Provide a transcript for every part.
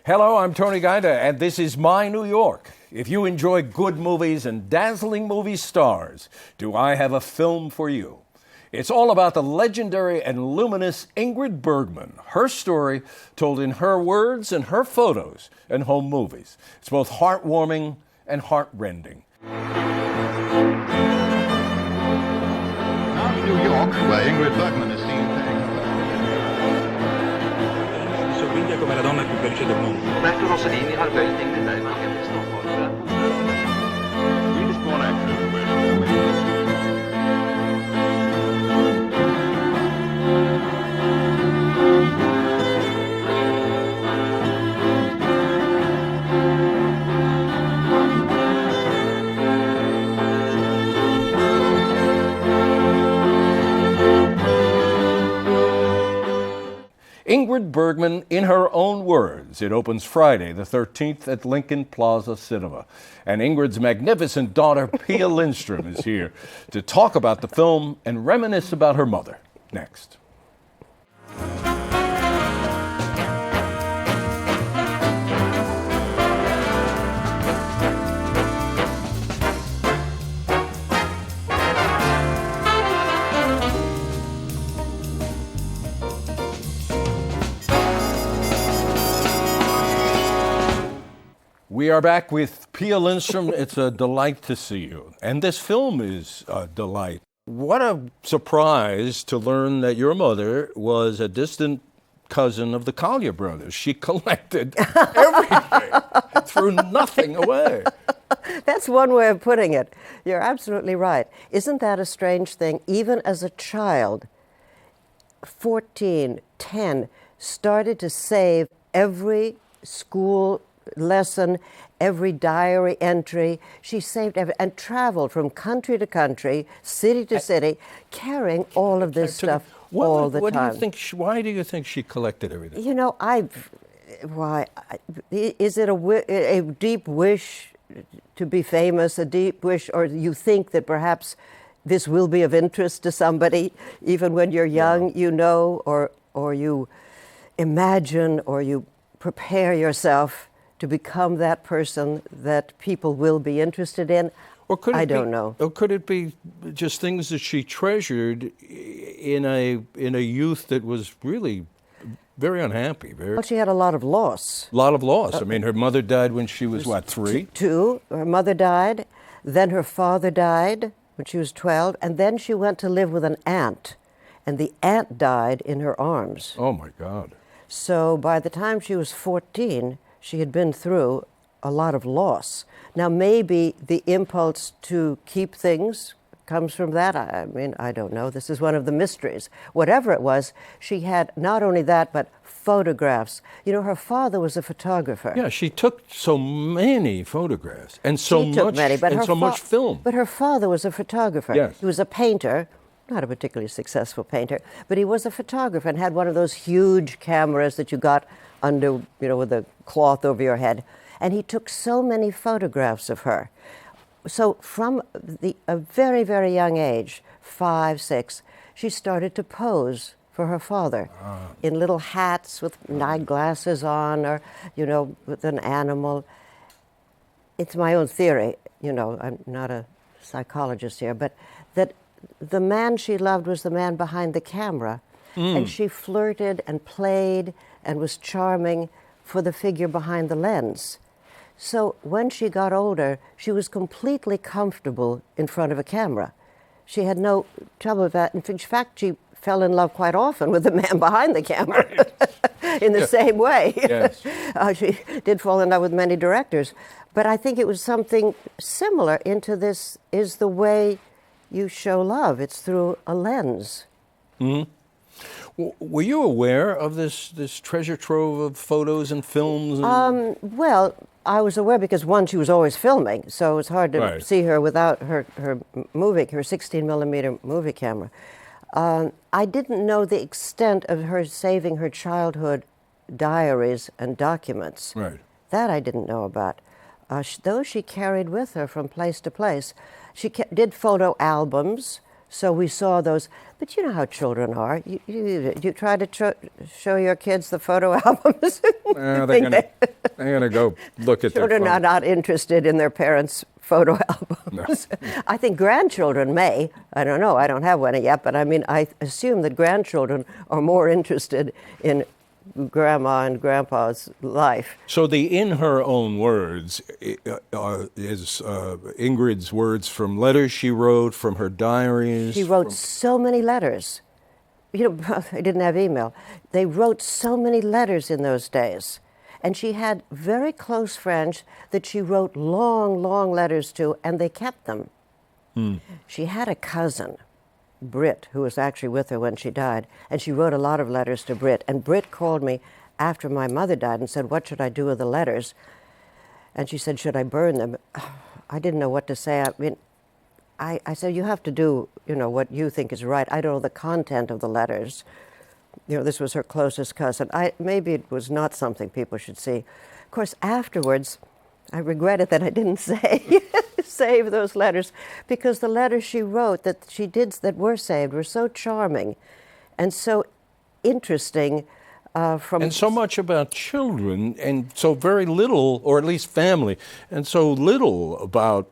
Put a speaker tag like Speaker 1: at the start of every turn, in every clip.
Speaker 1: Hello, I'm Tony Guida, and this is My New York. If you enjoy good movies and dazzling movie stars, do I have a film for you? It's all about the legendary and luminous Ingrid Bergman, her story told in her words and her photos and home movies. It's both heartwarming and heartrending.
Speaker 2: Now in New York, where Ingrid Bergman is seen paying
Speaker 3: sorride come la donna più felice del mondo.
Speaker 4: Roberto Rossellini har böjt Ingrid Bergman hem till Stockholm för att...
Speaker 2: Swedish-born actress Ingrid.
Speaker 1: Ingrid Bergman, in her own words. It opens Friday, the 13th at Lincoln Plaza Cinema. And Ingrid's magnificent daughter, Pia Lindstrom, is here to talk about the film and reminisce about her mother. Next. We are back with Pia Lindstrom. It's a delight to see you. And this film is a delight. What a surprise to learn that your mother was a distant cousin of the Collier brothers. She collected everything, threw nothing away.
Speaker 5: That's one way of putting it. You're absolutely right. Isn't that a strange thing? Even as a child, 14, 10, started to save every school lesson, every diary entry. She saved every, and traveled from country to country, city to city, carrying all of this stuff all the time.
Speaker 1: Why do you think she collected everything?
Speaker 5: You know, is it a deep wish to be famous, a deep wish, or you think that perhaps this will be of interest to somebody, even when you're young, you know, or you imagine, or you prepare yourself to become that person that people will be interested in?
Speaker 1: Or could
Speaker 5: I don't know.
Speaker 1: Or could it be just things that she treasured in a youth that was really very unhappy?
Speaker 5: Well, she had a lot of loss.
Speaker 1: A lot of loss. I mean, her mother died when she was, 3?
Speaker 5: 2. Her mother died. Then her father died when she was 12. And then she went to live with an aunt. And the aunt died in her arms.
Speaker 1: Oh, my God.
Speaker 5: So by the time she was 14, she had been through a lot of loss. Now, maybe the impulse to keep things comes from that. I mean, I don't know. This is one of the mysteries. Whatever it was, she had not only that, but photographs. You know, her father was a photographer.
Speaker 1: Yeah, she took so many photographs and so much film.
Speaker 5: But her father was a photographer.
Speaker 1: Yes.
Speaker 5: He was a painter, not a particularly successful painter, but he was a photographer and had one of those huge cameras that you got under, you know, with a cloth over your head. And he took so many photographs of her. So from a very, very young age, 5, 6, she started to pose for her father in little hats with night glasses on, or, you know, with an animal. It's my own theory, you know, I'm not a psychologist here, but that the man she loved was the man behind the camera. And she flirted and played and was charming for the figure behind the lens. So when she got older, she was completely comfortable in front of a camera. She had no trouble with that. In fact, she fell in love quite often with the man behind the camera in the same way.
Speaker 1: Yes.
Speaker 5: She did fall in love with many directors. But I think it was something similar into this is the way you show love. It's through a lens.
Speaker 1: Mm-hmm. Were you aware of this treasure trove of photos and films?
Speaker 5: Well, I was aware because, one, she was always filming, so it's hard to see her without her 16-millimeter movie camera. I didn't know the extent of her saving her childhood diaries and documents.
Speaker 1: Right.
Speaker 5: That I didn't know about. Those she carried with her from place to place. She did photo albums, So we saw those. But you know how children are. You try to show your kids the photo albums.
Speaker 1: Well, they're gonna go look at
Speaker 5: Children
Speaker 1: their
Speaker 5: are
Speaker 1: phone.
Speaker 5: not interested in their parents' photo albums.
Speaker 1: No.
Speaker 5: I think grandchildren may. I don't know. I don't have one yet, but I mean, I assume that grandchildren are more interested in Grandma and Grandpa's life.
Speaker 1: So in her own words is Ingrid's words from letters she wrote, from her diaries.
Speaker 5: She wrote so many letters. You know, I didn't have email. They wrote so many letters in those days. And she had very close friends that she wrote long, long letters to, and they kept them. She had a cousin, Britt, who was actually with her when she died, and she wrote a lot of letters to Britt. And Britt called me after my mother died and said, "What should I do with the letters?" And she said, "Should I burn them?" I didn't know what to say. I mean, I said, "You have to do, you know, what you think is right. I don't know the content of the letters." You know, this was her closest cousin. Maybe it was not something people should see. Of course, afterwards, I regretted that I didn't save those letters, because the letters she wrote that were saved were so charming and so interesting.
Speaker 1: And so much about children, and so very little, or at least family, and so little about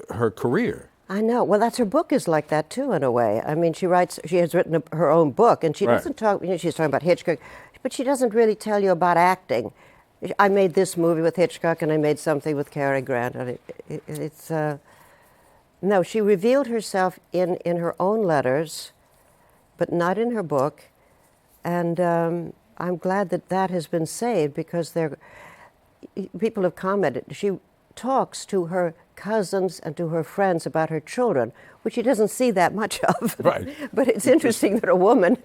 Speaker 1: her career.
Speaker 5: I know. Well, her book is like that too, in a way. I mean, she has written her own book, and she doesn't talk, you know, she's talking about Hitchcock, but she doesn't really tell you about acting. I made this movie with Hitchcock, and I made something with Cary Grant. And no, she revealed herself in her own letters, but not in her book. And I'm glad that has been saved, because people have commented. She talks to her cousins and to her friends about her children, which she doesn't see that much of.
Speaker 1: Right.
Speaker 5: But it's interesting that a woman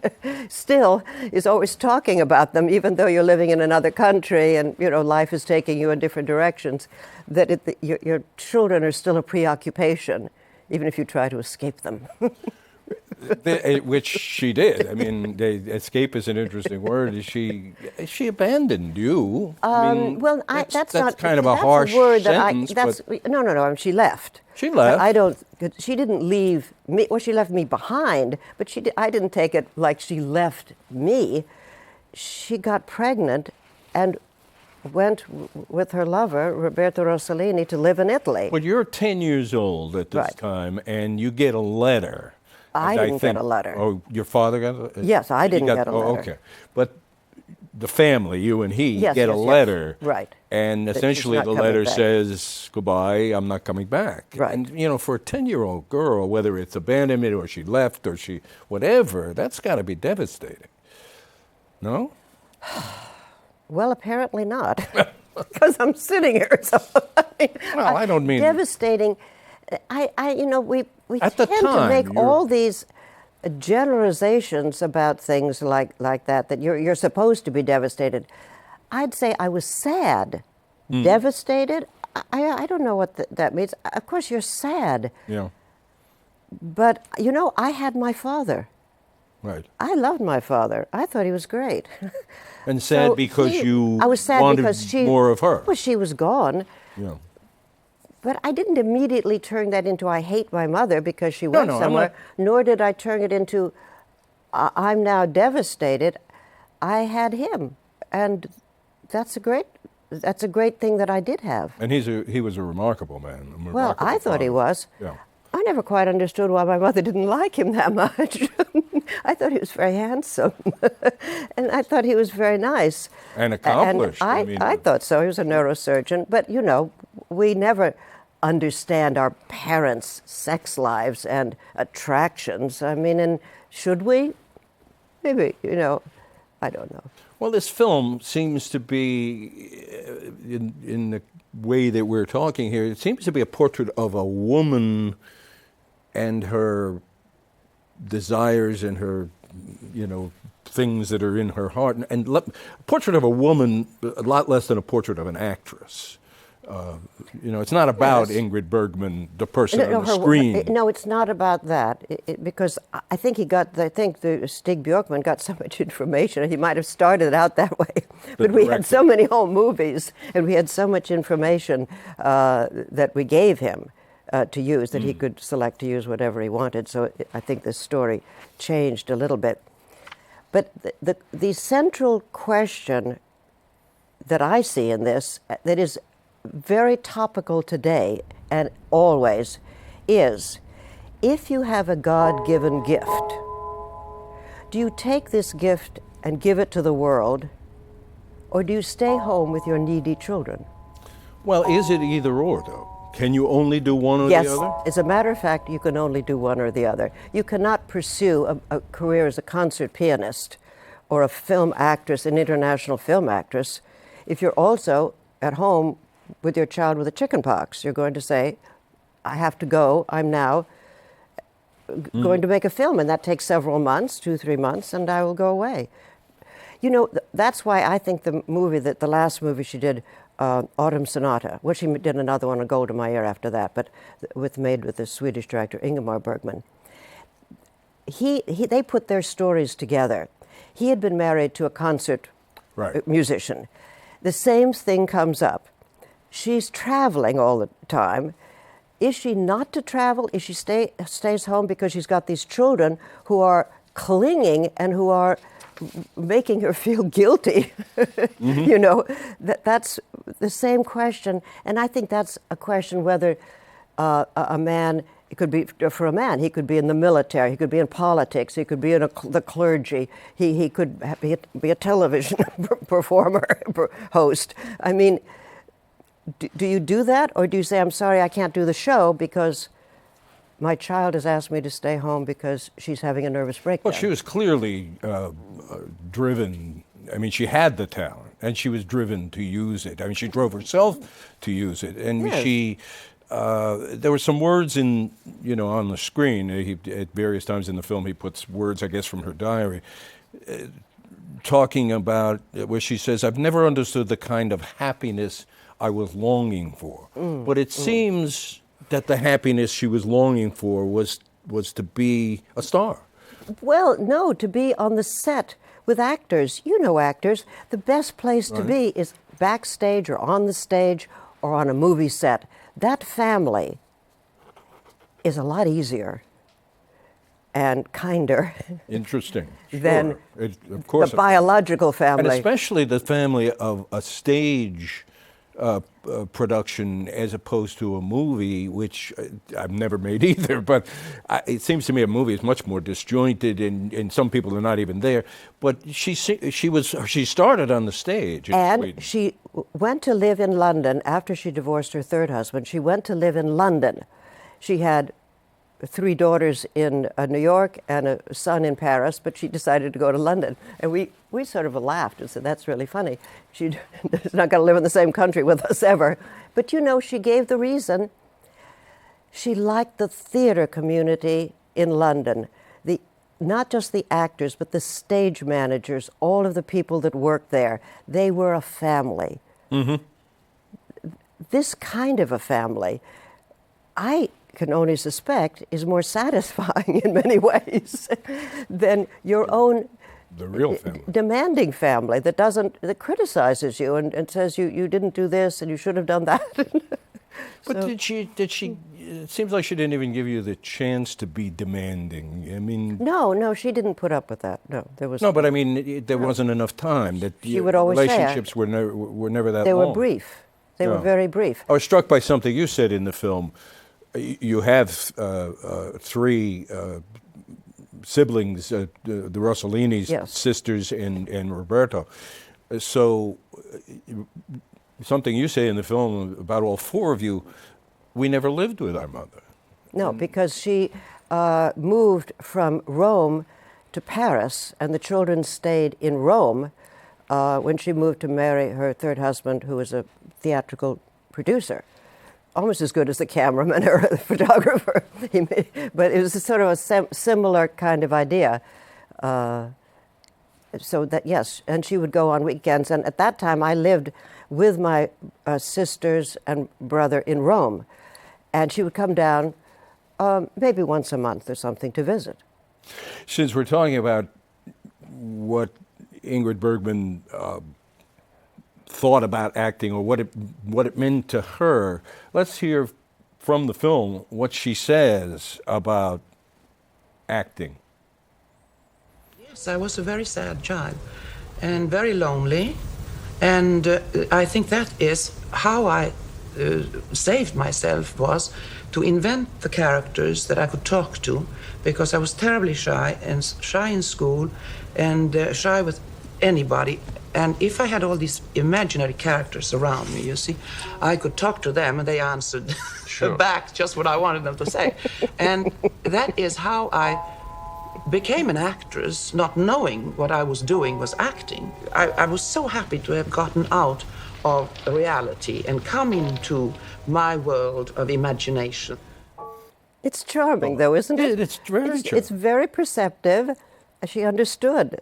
Speaker 5: still is always talking about them, even though you're living in another country and, you know, life is taking you in different directions, that your children are still a preoccupation, even if you try to escape them.
Speaker 1: Which she did. I mean, escape is an interesting word. She abandoned you. I mean,
Speaker 5: well,
Speaker 1: that's
Speaker 5: not
Speaker 1: kind of a
Speaker 5: that's
Speaker 1: harsh
Speaker 5: word
Speaker 1: sentence.
Speaker 5: No. I mean, she left.
Speaker 1: She left.
Speaker 5: She didn't leave me. Well, she left me behind, but I didn't take it like she left me. She got pregnant and went with her lover, Roberto Rossellini, to live in Italy.
Speaker 1: Well, you're 10 years old at this time, and you get a letter.
Speaker 5: I didn't get a letter.
Speaker 1: Oh, your father got it?
Speaker 5: Yes, I didn't get a letter.
Speaker 1: Oh, okay. But the family, you and he,
Speaker 5: Yes,
Speaker 1: get a
Speaker 5: yes.
Speaker 1: letter.
Speaker 5: Right.
Speaker 1: And
Speaker 5: That she's
Speaker 1: essentially
Speaker 5: not
Speaker 1: the
Speaker 5: coming
Speaker 1: letter
Speaker 5: back.
Speaker 1: says, "Goodbye, I'm not coming back."
Speaker 5: Right.
Speaker 1: And, you know, for a 10-year-old girl, whether it's abandonment or she left or whatever, that's got to be devastating. No?
Speaker 5: Well, apparently not, because I'm sitting here. So,
Speaker 1: Well, I don't mean...
Speaker 5: devastating. We
Speaker 1: At the
Speaker 5: tend to
Speaker 1: time,
Speaker 5: make
Speaker 1: you're-
Speaker 5: all these generalizations about things like that you're supposed to be devastated. I'd say I was sad. Devastated? I don't know what that means. Of course, you're sad.
Speaker 1: Yeah,
Speaker 5: But, you know, I had my father.
Speaker 1: right.
Speaker 5: I loved my father. I thought he was great.
Speaker 1: And sad
Speaker 5: So
Speaker 1: because I
Speaker 5: was sad
Speaker 1: wanted
Speaker 5: because
Speaker 1: more of her.
Speaker 5: Well, she was gone.
Speaker 1: Yeah.
Speaker 5: But I didn't immediately turn that into I hate my mother because she went
Speaker 1: no, I'm
Speaker 5: somewhere,
Speaker 1: not-
Speaker 5: nor did I turn it into I'm now devastated. I had him, and that's a great thing that I did have.
Speaker 1: And he was a remarkable man.
Speaker 5: Well, I thought he was.
Speaker 1: Yeah.
Speaker 5: I never quite understood why my mother didn't like him that much. I thought he was very handsome, and I thought he was very nice.
Speaker 1: And accomplished.
Speaker 5: And I thought so. He was a neurosurgeon. But, you know, we never understand our parents' sex lives and attractions. I mean, and should we? Maybe, you know, I don't know.
Speaker 1: Well, this film seems to be, in the way that we're talking here, it seems to be a portrait of a woman and her desires and her, you know, things that are in her heart. And a portrait of a woman, a lot less than a portrait of an actress. You know, it's not about Ingrid Bergman, the person on the screen.
Speaker 5: No, it's not about that. Because I think the Stig Bjorkman got so much information. He might have started out that way. But we had so many home movies, and we had so much information that we gave him. to use, that he could select to use whatever he wanted. So I think the story changed a little bit. But the central question that I see in this, that is very topical today and always, is if you have a God-given gift, do you take this gift and give it to the world, or do you stay home with your needy children?
Speaker 1: Well, is it either or, though? Can you only do one or
Speaker 5: Yes,
Speaker 1: the other?
Speaker 5: as a matter of fact, you can only do one or the other. You cannot pursue a career as a concert pianist or a film actress, an international film actress, if you're also at home with your child with a chicken pox. You're going to say, I have to go, I'm now going to make a film, and that takes several months, 2-3 months, and I will go away. You know, that's why I think the last movie she did, Autumn Sonata, well, she did another one, A Gold in My Ear after that, but made with the Swedish director Ingrid Bergman. They put their stories together. He had been married to a concert musician. The same thing comes up. She's traveling all the time. Is she not to travel? Is she stays home because she's got these children who are clinging and who are making her feel guilty? You know, that's the same question. And I think that's a question whether a man, it could be for a man, he could be in the military, he could be in politics, he could be in the clergy, he could be a television performer, host. I mean, do you do that, or do you say, I'm sorry, I can't do the show because my child has asked me to stay home because she's having a nervous breakdown?
Speaker 1: Well, she was clearly driven. I mean, she had the talent, and she was driven to use it. I mean, she drove herself to use it, and
Speaker 5: yes.
Speaker 1: There were some words on the screen. At various times in the film, he puts words, I guess, from her diary, talking about where she says, "I've never understood the kind of happiness I was longing for." But it seems that the happiness she was longing for was to be a star.
Speaker 5: Well, no, to be on the set with actors. You know actors. The best place to be is backstage or on the stage or on a movie set. That family is a lot easier and kinder
Speaker 1: Interesting.
Speaker 5: than
Speaker 1: of course,
Speaker 5: the biological family.
Speaker 1: and especially the family of a stage production as opposed to a movie, which I've never made either, but it seems to me a movie is much more disjointed, and some people are not even there. But she started on the stage in
Speaker 5: And
Speaker 1: Sweden.
Speaker 5: she went to live in London after she divorced her third husband. She went to live in London. She had 3 daughters in New York and a son in Paris, but she decided to go to London. And we sort of laughed and said, that's really funny. She's not going to live in the same country with us ever. But she gave the reason. She liked the theater community in London. Not just the actors, but the stage managers, all of the people that worked there. They were a family. Mm-hmm. This kind of a family, I can only suspect, is more satisfying in many ways than your own
Speaker 1: the real family.
Speaker 5: Demanding family that criticizes you and says you didn't do this and you should have done that.
Speaker 1: But did she? It seems like she didn't even give you the chance to be demanding. I mean,
Speaker 5: no, she didn't put up with that. No, there was
Speaker 1: no. But I mean, there wasn't enough time. That
Speaker 5: she would always say,
Speaker 1: relationships were never that
Speaker 5: they
Speaker 1: long.
Speaker 5: were brief. They were very brief.
Speaker 1: I was struck by something you said in the film. You have 3 siblings, the Rossellinis,
Speaker 5: yes.
Speaker 1: sisters, and Roberto. So, something you say in the film about all 4 of you, we never lived with our mother.
Speaker 5: No, because she moved from Rome to Paris, and the children stayed in Rome when she moved to marry her third husband, who was a theatrical producer. Almost as good as the cameraman or the photographer. But it was sort of a similar kind of idea. So that, yes, and she would go on weekends. And at that time, I lived with my sisters and brother in Rome. And she would come down maybe once a month or something to visit.
Speaker 1: Since we're talking about what Ingrid Bergman thought about acting or what it meant to her, let's hear from the film what she says about acting.
Speaker 6: Yes, I was a very sad child and very lonely. And I think that is how I saved myself, was to invent the characters that I could talk to, because I was terribly shy, and shy in school, and shy with anybody. And if I had all these imaginary characters around me, you see, I could talk to them and they answered back just what I wanted them to say. And that is how I became an actress, not knowing what I was doing was acting. I was so happy to have gotten out of reality and come into my world of imagination.
Speaker 5: It's charming, though, isn't it?
Speaker 1: It's very charming.
Speaker 5: It's very perceptive. She understood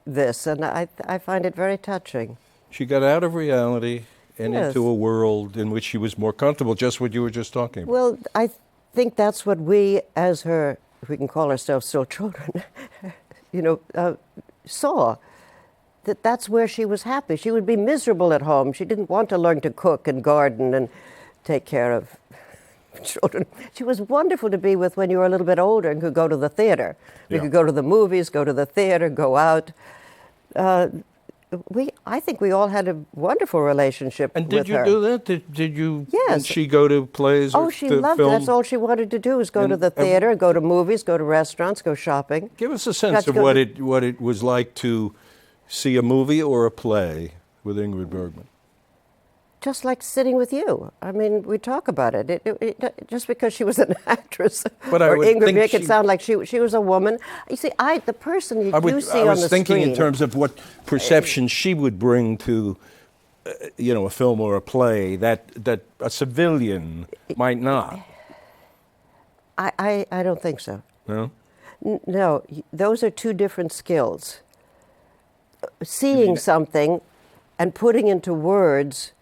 Speaker 5: this, and I find it very touching.
Speaker 1: She got out of reality and
Speaker 5: Yes.
Speaker 1: into a world in which she was more comfortable, just what you were just talking about.
Speaker 5: Well, I think that's what we, as her, if we can call ourselves still children, saw. That's where she was happy. She would be miserable at home. She didn't want to learn to cook and garden and take care of children. She was wonderful to be with when you were a little bit older and could go to the theater. We
Speaker 1: Yeah.
Speaker 5: could go to the movies, go to the theater, go out. I think we all had a wonderful relationship
Speaker 1: And
Speaker 5: with
Speaker 1: did you
Speaker 5: her.
Speaker 1: do that? Did you?
Speaker 5: Yes.
Speaker 1: Did she go to plays?
Speaker 5: Oh,
Speaker 1: or
Speaker 5: she
Speaker 1: to
Speaker 5: loved it.
Speaker 1: film?
Speaker 5: That's all she wanted to do, was go to the theater, go to movies, go to restaurants, go shopping.
Speaker 1: Give us a
Speaker 5: Got
Speaker 1: sense
Speaker 5: to
Speaker 1: of
Speaker 5: go
Speaker 1: what it was like to see a movie or a play with Ingrid Bergman.
Speaker 5: Just like sitting with you. I mean, we talk about it. Just because she was an actress,
Speaker 1: But I
Speaker 5: or
Speaker 1: would
Speaker 5: Ingrid
Speaker 1: think
Speaker 5: make it
Speaker 1: she-
Speaker 5: sound like she was a woman. You see, the person you do see
Speaker 1: I
Speaker 5: on
Speaker 1: was
Speaker 5: the
Speaker 1: thinking
Speaker 5: screen.
Speaker 1: in terms of what perception she would bring to, a film or a play that a civilian might not.
Speaker 5: I don't think so.
Speaker 1: No?
Speaker 5: No, those are two different skills. Seeing something and putting into words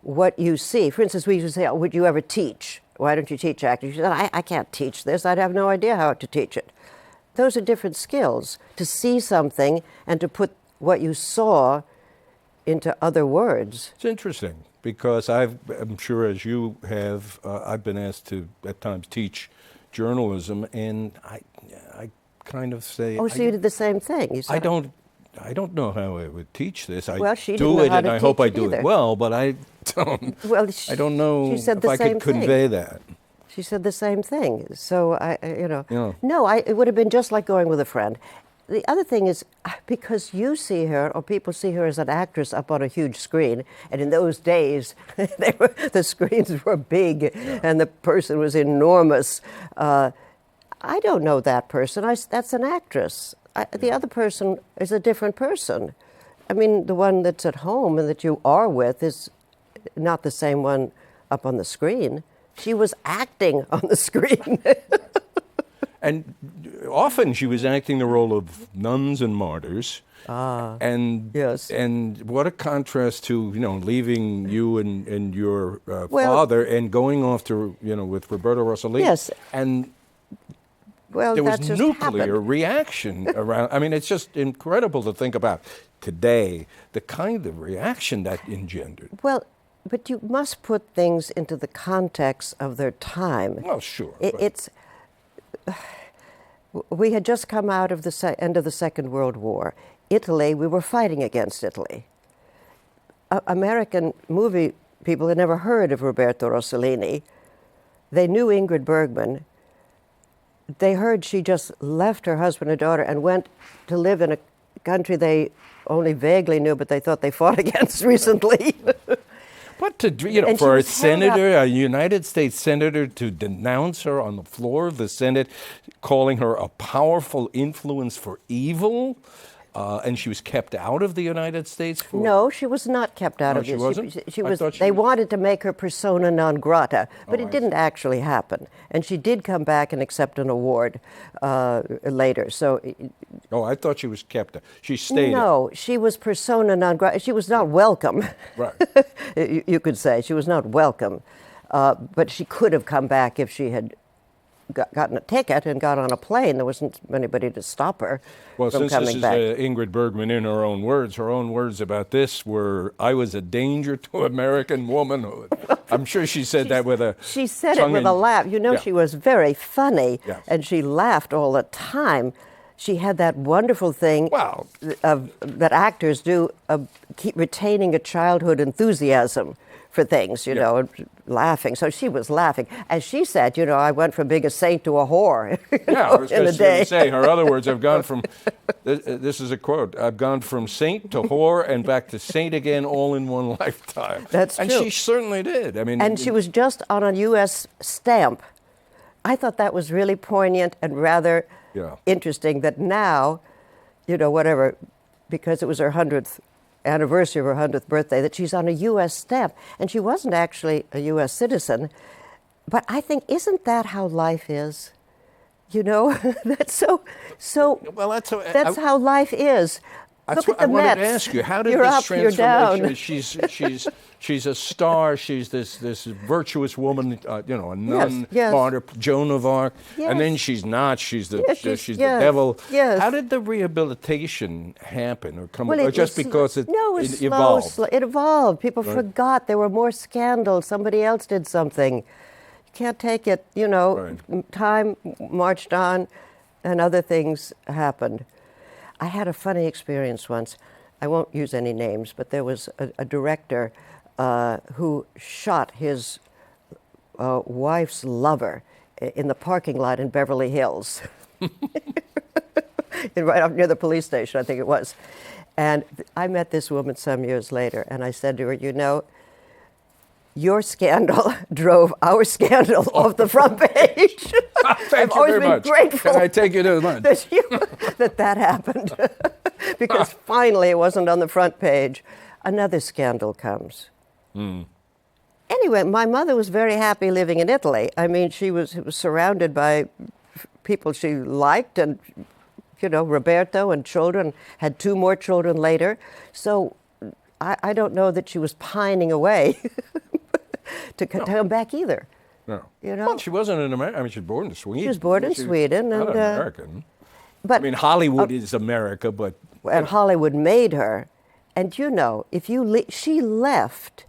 Speaker 5: what you see. For instance, we used to say, would you ever teach? Why don't you teach acting? She said, I can't teach this. I'd have no idea how to teach it. Those are different skills. To see something and to put what you saw into other words.
Speaker 1: It's interesting because I'm sure as you have, I've been asked to at times teach journalism, and I kind of say,
Speaker 5: Oh, so you did the same thing. You said,
Speaker 1: I don't know how I would teach this. I
Speaker 5: Well, she
Speaker 1: do
Speaker 5: didn't know
Speaker 1: it,
Speaker 5: how
Speaker 1: and
Speaker 5: to
Speaker 1: I hope I
Speaker 5: teach it
Speaker 1: do
Speaker 5: either.
Speaker 1: it well, but I don't.
Speaker 5: Well,
Speaker 1: I don't know
Speaker 5: she said
Speaker 1: if
Speaker 5: the
Speaker 1: I
Speaker 5: same
Speaker 1: could
Speaker 5: thing.
Speaker 1: convey that.
Speaker 5: She said the same thing. So
Speaker 1: Yeah.
Speaker 5: no, it would have been just like going with a friend. The other thing is, because you see her, or people see her as an actress up on a huge screen, and in those days, the screens were big, and the person was enormous. I don't know that person. That's an actress. The other person is a different person. I mean, the one that's at home and that you are with is not the same one up on the screen. She was acting on the screen.
Speaker 1: And often she was acting the role of nuns and martyrs. And
Speaker 5: yes.
Speaker 1: And what a contrast to leaving you and your
Speaker 5: Well-
Speaker 1: father and going off to with Roberto Rossellini.
Speaker 5: Yes.
Speaker 1: And
Speaker 5: Well,
Speaker 1: there was
Speaker 5: that just
Speaker 1: nuclear
Speaker 5: happened.
Speaker 1: reaction around. I mean, it's just incredible to think about today the kind of reaction that engendered.
Speaker 5: Well, but you must put things into the context of their time.
Speaker 1: Well, sure.
Speaker 5: It's. We had just come out of the end of the Second World War. Italy, we were fighting against Italy. American movie people had never heard of Roberto Rossellini. They knew Ingrid Bergman. They heard she just left her husband and daughter and went to live in a country they only vaguely knew, but they thought they fought against recently.
Speaker 1: But
Speaker 5: And she
Speaker 1: for a
Speaker 5: was held up-
Speaker 1: senator, a United States senator, to denounce her on the floor of the Senate, calling her a powerful influence for evil, and she was kept out of the United States for.
Speaker 5: No, she was not kept out
Speaker 1: No,
Speaker 5: of
Speaker 1: she
Speaker 5: this.
Speaker 1: wasn't?
Speaker 5: She
Speaker 1: I
Speaker 5: was.
Speaker 1: thought she
Speaker 5: They
Speaker 1: was.
Speaker 5: wanted to make her persona non grata, but
Speaker 1: Oh,
Speaker 5: it
Speaker 1: I
Speaker 5: didn't actually happen. And she did come back and accept an award later. So
Speaker 1: Oh, I thought she was kept out. She stayed.
Speaker 5: no, she was persona non grata. She was not welcome.
Speaker 1: Right.
Speaker 5: You could say she was not welcome, but she could have come back if she had gotten a ticket and got on a plane. There wasn't anybody to stop her
Speaker 1: Well,
Speaker 5: from
Speaker 1: since
Speaker 5: coming
Speaker 1: this is
Speaker 5: back.
Speaker 1: Ingrid Bergman in her own words about this were, I was a danger to American womanhood. I'm sure she said that with a
Speaker 5: She said it with a
Speaker 1: tongue in-
Speaker 5: laugh. You know,
Speaker 1: Yeah.
Speaker 5: she was very funny,
Speaker 1: Yes.
Speaker 5: and she laughed all the time. She had that wonderful thing
Speaker 1: Well-
Speaker 5: that actors do of keep retaining a childhood enthusiasm for things, you know, and laughing. So she was laughing. As she said, you know, I went from being a saint to a whore
Speaker 1: Yeah, I was
Speaker 5: in a
Speaker 1: just going
Speaker 5: day.
Speaker 1: to say, her other words, I've gone from, this is a quote, I've gone from saint to whore and back to saint again all in one lifetime.
Speaker 5: That's
Speaker 1: and
Speaker 5: true.
Speaker 1: she certainly did. I mean,
Speaker 5: And she was just on a U.S. stamp. I thought that was really poignant and rather
Speaker 1: Yeah.
Speaker 5: interesting that now, you know, whatever, because it was her 100th anniversary of her 100th birthday, that she's on a U.S. stamp. And she wasn't actually a U.S. citizen. But I think, isn't that how life is? You know, that's so.
Speaker 1: Well, that's how-
Speaker 5: that's how life is.
Speaker 1: That's
Speaker 5: Look
Speaker 1: what
Speaker 5: at
Speaker 1: I
Speaker 5: the
Speaker 1: wanted
Speaker 5: Mets.
Speaker 1: to ask you. How did
Speaker 5: You're
Speaker 1: this
Speaker 5: up, you're
Speaker 1: transformation?
Speaker 5: down.
Speaker 1: She's a star. She's this virtuous woman. You know, a nun,
Speaker 5: yes.
Speaker 1: martyr, Joan of Arc. And then
Speaker 5: Yes.
Speaker 1: she's not. She's the
Speaker 5: Yes,
Speaker 1: she's
Speaker 5: yes,
Speaker 1: the devil.
Speaker 5: yes.
Speaker 1: How did the rehabilitation happen, or come?
Speaker 5: Well,
Speaker 1: or
Speaker 5: it
Speaker 1: just
Speaker 5: was
Speaker 1: because it,
Speaker 5: no, it was slow,
Speaker 1: evolved?
Speaker 5: It evolved. People forgot there were more scandals. Somebody else did something. You can't take it. You know,
Speaker 1: Right.
Speaker 5: time marched on, and other things happened. I had a funny experience once. I won't use any names, but there was a director who shot his wife's lover in the parking lot in Beverly Hills. Right up near the police station, I think it was. And I met this woman some years later, and I said to her, you know, your scandal drove our scandal off the front page.
Speaker 1: Thank
Speaker 5: I've
Speaker 1: you
Speaker 5: always
Speaker 1: very
Speaker 5: been
Speaker 1: much.
Speaker 5: grateful
Speaker 1: Can I take you to lunch?
Speaker 5: that happened. Because finally it wasn't on the front page. Another scandal comes. Anyway, my mother was very happy living in Italy. I mean, she was surrounded by people she liked, and, you know, Roberto and children, had 2 more children later. So I don't know that she was pining away to come back either.
Speaker 1: No.
Speaker 5: You know?
Speaker 1: Well, she wasn't an American. I mean, she was born in Sweden.
Speaker 5: She was born in Sweden,
Speaker 1: Not
Speaker 5: and,
Speaker 1: American.
Speaker 5: But
Speaker 1: I mean, Hollywood is America, but
Speaker 5: and Hollywood made her. And you know, if you she left,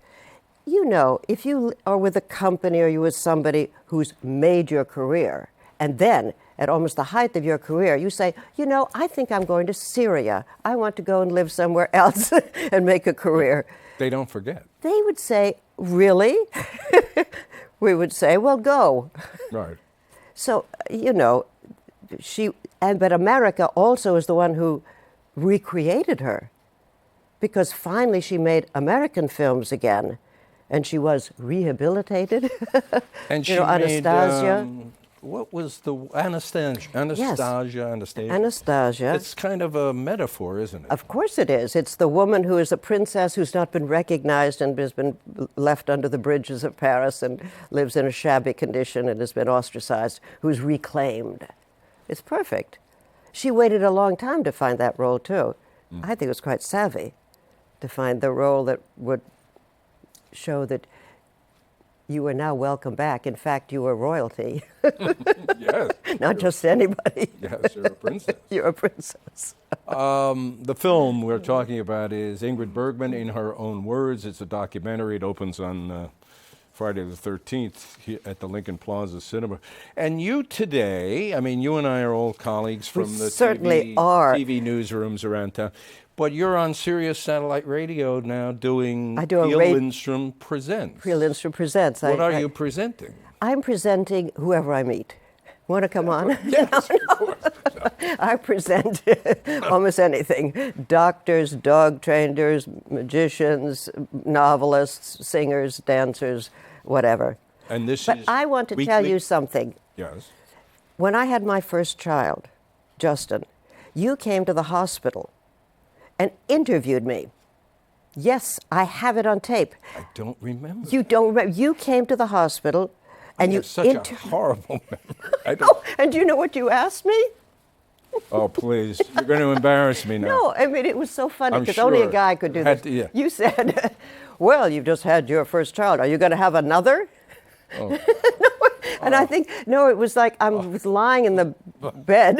Speaker 5: you know, if you are with a company or you're with somebody who's made your career, and then at almost the height of your career, you say, you know, I think I'm going to Syria. I want to go and live somewhere else and make a career.
Speaker 1: they don't forget.
Speaker 5: They would say, really? We would say, well, go.
Speaker 1: Right.
Speaker 5: So, you know, but America also is the one who recreated her, because finally she made American films again, and she was rehabilitated.
Speaker 1: And
Speaker 5: You know, Anastasia.
Speaker 1: What was the Anastasia? Anastasia.
Speaker 5: Anastasia.
Speaker 1: It's kind of a metaphor, isn't it?
Speaker 5: Of course it is. It's the woman who is a princess who's not been recognized and has been left under the bridges of Paris and lives in a shabby condition and has been ostracized, who's reclaimed. It's perfect. She waited a long time to find that role, too. I think it was quite savvy to find the role that would show that you are now welcome back. In fact, you are royalty.
Speaker 1: Yes.
Speaker 5: Not just anybody.
Speaker 1: Yes, you're a princess.
Speaker 5: You're a princess.
Speaker 1: The film we're talking about is Ingrid Bergman, in her own words. It's a documentary. It opens on Friday the 13th here at the Lincoln Plaza Cinema. And you today, I mean, you and I are all colleagues from the
Speaker 5: certainly are.
Speaker 1: TV newsrooms around town. But you're on Sirius Satellite Radio now doing
Speaker 5: I do a
Speaker 1: Pia
Speaker 5: ra-
Speaker 1: Lindstrom Presents.
Speaker 5: Pia Lindstrom Presents.
Speaker 1: What are you presenting?
Speaker 5: I'm presenting whoever I meet. Want to come on?
Speaker 1: Yes, of course.
Speaker 5: I present almost anything. Doctors, dog trainers, magicians, novelists, singers, dancers, whatever.
Speaker 1: And this
Speaker 5: But
Speaker 1: is
Speaker 5: I want to tell
Speaker 1: weekly?
Speaker 5: you something.
Speaker 1: Yes.
Speaker 5: When I had my first child, Justin, you came to the hospital and interviewed me. Yes, I have it on tape.
Speaker 1: I don't remember.
Speaker 5: You don't remember? You came to the hospital and
Speaker 1: You
Speaker 5: you
Speaker 1: have such a horrible memory. I don't,
Speaker 5: Oh, and do you know what you asked me?
Speaker 1: oh, please. You're going to embarrass me now.
Speaker 5: No, I mean, it was so funny
Speaker 1: I'm
Speaker 5: because only a
Speaker 1: sure.
Speaker 5: guy could do
Speaker 1: Had
Speaker 5: this.
Speaker 1: to- yeah.
Speaker 5: You said, well, you've just had your first child. Are you going to have another?
Speaker 1: Oh.
Speaker 5: And I think, no, it was like I was lying in the bed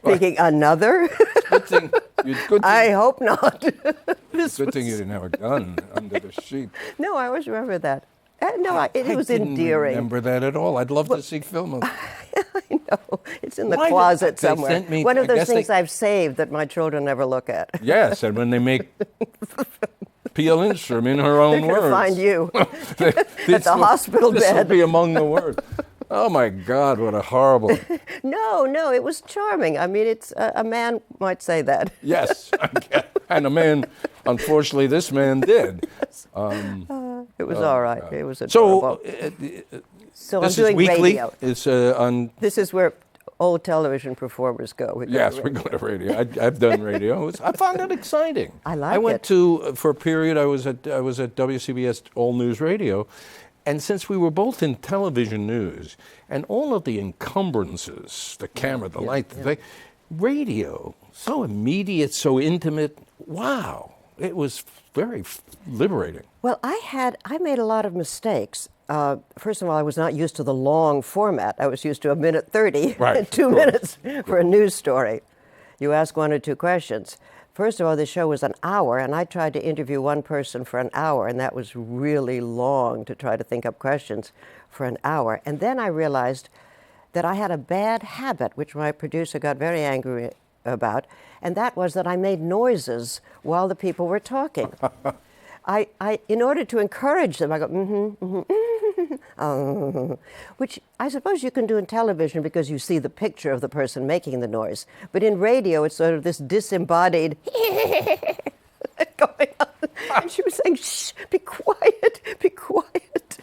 Speaker 5: thinking, another?
Speaker 1: Good thing.
Speaker 5: I hope not.
Speaker 1: Good thing you didn't have a gun under the sheet.
Speaker 5: No, I always remember that. It was
Speaker 1: I didn't
Speaker 5: endearing.
Speaker 1: remember that at all. I'd love to see film of it.
Speaker 5: I know. It's in the
Speaker 1: Why did
Speaker 5: closet
Speaker 1: they
Speaker 5: somewhere.
Speaker 1: sent me-
Speaker 5: One of
Speaker 1: I
Speaker 5: those
Speaker 1: guess
Speaker 5: things
Speaker 1: they-
Speaker 5: I've saved that my children never look at.
Speaker 1: Yes, and when they make Pia Lindstrom in her own
Speaker 5: They're going
Speaker 1: words.
Speaker 5: to find you
Speaker 1: This
Speaker 5: the
Speaker 1: will-
Speaker 5: hospital
Speaker 1: This will
Speaker 5: bed.
Speaker 1: be among the words. Oh my God, what a horrible.
Speaker 5: No, it was charming. I mean, it's a man might say that.
Speaker 1: Yes. And a man, unfortunately, this man did.
Speaker 5: It was all right. It was
Speaker 1: So,
Speaker 5: adorable. So I'm
Speaker 1: this is
Speaker 5: doing
Speaker 1: weekly.
Speaker 5: radio.
Speaker 1: It's on.
Speaker 5: This is where old television performers go. We go
Speaker 1: Yes,
Speaker 5: to
Speaker 1: we
Speaker 5: radio.
Speaker 1: go to radio. I've done radio. I found it exciting.
Speaker 5: I like
Speaker 1: I went
Speaker 5: it.
Speaker 1: to for a period. I was at WCBS All News Radio, and since we were both in television news, and all of the encumbrances, the camera, the light, the thing, radio, so immediate, so intimate. Wow, it was very liberating.
Speaker 5: Well, I made a lot of mistakes. First of all, I was not used to the long format. I was used to 1:30,
Speaker 1: Right,
Speaker 5: 2
Speaker 1: of course.
Speaker 5: minutes for a news story. You ask 1 or 2 questions. First of all, the show was an hour, and I tried to interview one person for an hour, and that was really long to try to think up questions for an hour. And then I realized that I had a bad habit, which my producer got very angry about, and that was that I made noises while the people were talking. In order to encourage them, I go, which I suppose you can do in television because you see the picture of the person making the noise. But in radio, it's sort of this disembodied going on. And she was saying, shh, be quiet, be quiet.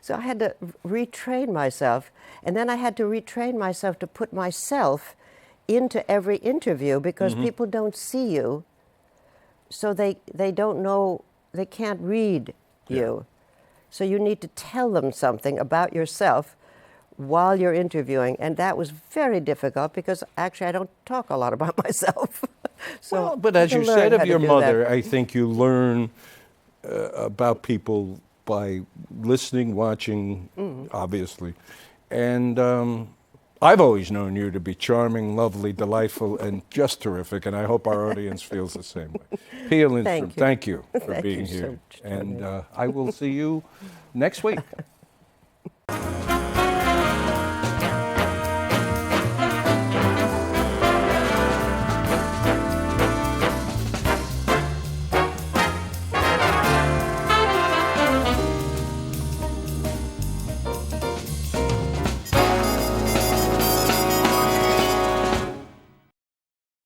Speaker 5: So I had to retrain myself. And then I had to retrain myself to put myself into every interview because people don't see you. So they don't know, they can't read you. So you need to tell them something about yourself while you're interviewing. And that was very difficult because actually I don't talk a lot about myself. So
Speaker 1: Well, but as
Speaker 5: can
Speaker 1: you
Speaker 5: learn
Speaker 1: said
Speaker 5: how
Speaker 1: of
Speaker 5: to
Speaker 1: your
Speaker 5: do
Speaker 1: mother,
Speaker 5: that.
Speaker 1: I think you learn about people by listening, watching, obviously. And I've always known you to be charming, lovely, delightful, and just terrific, and I hope our audience feels the same way. Pia Lindstrom, thank you for
Speaker 5: Thank
Speaker 1: being
Speaker 5: you so
Speaker 1: here.
Speaker 5: much,
Speaker 1: And I will see you next week.